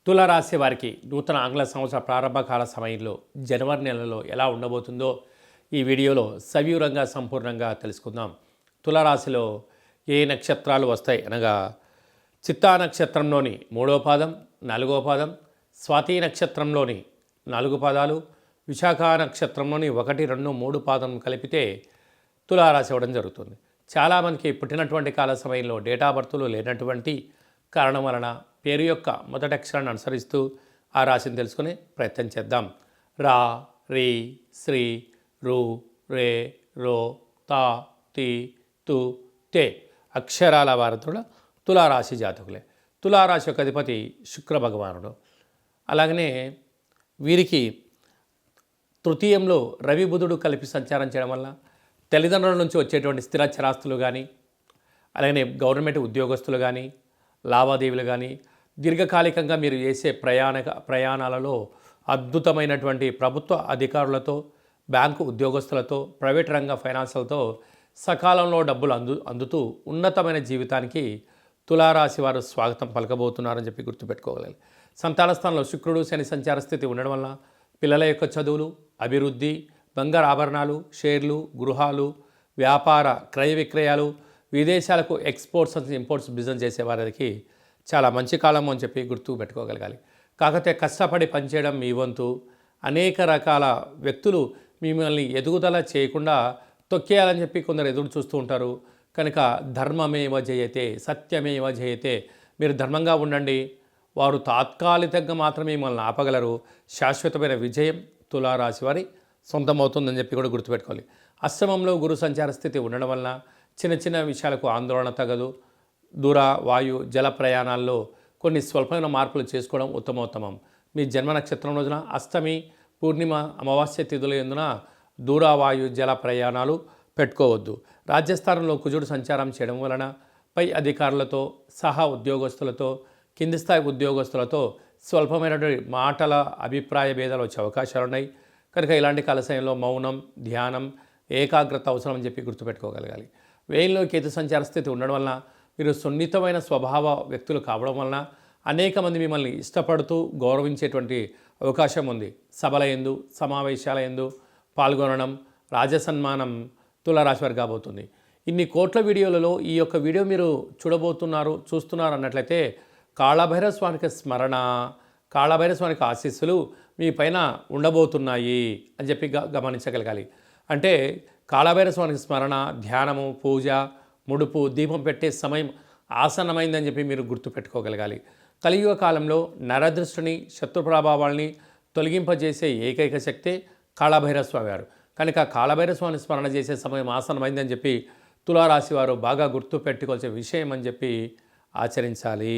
తులారాశి వారికి నూతన ఆంగ్ల సంవత్సర ప్రారంభకాల సమయంలో జనవరి నెలలో ఎలా ఉండబోతుందో ఈ వీడియోలో సవివరంగా సంపూర్ణంగా తెలుసుకుందాం. తులారాశిలో ఏ నక్షత్రాలు వస్తాయి అనగా చిత్తా నక్షత్రంలోని 3వ పాదం, 4వ పాదం, స్వాతి నక్షత్రంలోని 4 పాదాలు, విశాఖ నక్షత్రంలోని 1, 2, 3 పాదం కలిపితే తులారాశి అవ్వడం జరుగుతుంది. చాలామందికి పుట్టినటువంటి కాల సమయంలో డేటా బర్త్లు లేనటువంటి కారణం వలన పేరు యొక్క మొదటి అక్షరాన్ని అనుసరిస్తూ ఆ రాశిని తెలుసుకునే ప్రయత్నం చేద్దాం. రా, రీ, శ్రీ, రు, రే, రో, తా, తి, తు, తే అక్షరాల వారతుల తులారాశి జాతకులే. తులారాశి యొక్క అధిపతి శుక్ర భగవానుడు. అలాగనే వీరికి తృతీయంలో రవి బుధుడు కలిపి సంచారం చేయడం వల్ల తల్లిదండ్రుల నుంచి వచ్చేటువంటి స్థిర చరాస్తులు కానీ, అలాగనే గవర్నమెంట్ ఉద్యోగస్తులు కానీ, లావాదేవీలు కానీ, దీర్ఘకాలికంగా మీరు చేసే ప్రయాణాలలో అద్భుతమైనటువంటి ప్రభుత్వ అధికారులతో, బ్యాంకు ఉద్యోగస్తులతో, ప్రైవేట్ రంగ ఫైనాన్సులతో సకాలంలో డబ్బులు అందుతూ ఉన్నతమైన జీవితానికి తులారాశి వారు స్వాగతం పలకబోతున్నారని చెప్పి గుర్తుపెట్టుకోగలగాలి. సంతాన స్థానంలో శుక్రుడు శని సంచార స్థితి ఉండడం వల్ల పిల్లల యొక్క చదువులు, అభివృద్ధి, బంగారు ఆభరణాలు, షేర్లు, గృహాలు, వ్యాపార క్రయ విక్రయాలు, విదేశాలకు ఎక్స్పోర్ట్స్ అండ్ ఇంపోర్ట్స్ బిజినెస్ చేసే వారికి చాలా మంచి కాలం అని చెప్పి గుర్తు పెట్టుకోగలగాలి. కాకపోతే కష్టపడి పనిచేయడం మీ వంతు. అనేక రకాల వ్యక్తులు మిమ్మల్ని ఎదుగుదల చేయకుండా తొక్కేయాలని చెప్పి కొందరు ఎదురు చూస్తూ ఉంటారు. కనుక ధర్మమేవ జయతే, సత్యమేవ జయతే. మీరు ధర్మంగా ఉండండి. వారు తాత్కాలికంగా మాత్రమే మిమ్మల్ని ఆపగలరు. శాశ్వతమైన విజయం తులారాశి వారి సొంతమవుతుందని చెప్పి కూడా గుర్తుపెట్టుకోవాలి. అష్టమంలో గురు సంచార స్థితి ఉండడం వలన చిన్న చిన్న విషయాలకు ఆందోళన తగదు. దూర, వాయు, జల ప్రయాణాల్లో కొన్ని స్వల్పమైన మార్పులు చేసుకోవడం ఉత్తమోత్తమం. మీ జన్మ నక్షత్రం రోజున అష్టమి, పూర్ణిమ, అమావాస్య తిథుల యందున దూర, వాయు, జల ప్రయాణాలు పెట్టుకోవద్దు. రాజ్యస్థానంలో కుజుడు సంచారం చేయడం వలన పై అధికారులతో సహా ఉద్యోగస్తులతో, కింది స్థాయి ఉద్యోగస్తులతో స్వల్పమైనటువంటి మాటల అభిప్రాయ భేదాలు వచ్చే అవకాశాలు ఉన్నాయి. కనుక ఇలాంటి కాల సమయంలో మౌనం, ధ్యానం, ఏకాగ్రత అవసరం అని చెప్పి గుర్తుపెట్టుకోగలగాలి. వేయిలో కేతు సంచార స్థితి ఉండడం వలన మీరు సున్నితమైన స్వభావ వ్యక్తులు కావడం వలన అనేక మంది మిమ్మల్ని ఇష్టపడుతూ గౌరవించేటువంటి అవకాశం ఉంది. సభల యందు, సమావేశాల యందు పాల్గొనడం, రాజసన్మానం తులారాశి వారికి కాబోతుంది. ఇన్ని కోట్ల వీడియోలలో ఈ యొక్క వీడియో మీరు చూస్తున్నారు అన్నట్లయితే కాళభైరవ స్వామికి స్మరణ, కాళభైరవ స్వామికి ఆశీస్సులు మీ పైన ఉండబోతున్నాయి అని చెప్పి గమనించగలగాలి. అంటే కాళభైరవ స్వామికి స్మరణ, ధ్యానము, పూజ, ముడుపు, దీపం పెట్టే సమయం ఆసన్నమైందని చెప్పి మీరు గుర్తుపెట్టుకోగలగాలి. కలియుగ కాలంలో నరదృష్టిని, శత్రు ప్రభావాల్ని తొలగింపజేసే ఏకైక శక్తే కాళభైరవ స్వామి వారు. కనుక కాళభైరవ స్వామిని స్మరణ చేసే సమయం ఆసన్నమైందని చెప్పి తులారాశి వారు బాగా గుర్తుపెట్టుకోవాల్సిన విషయం అని చెప్పి ఆచరించాలి.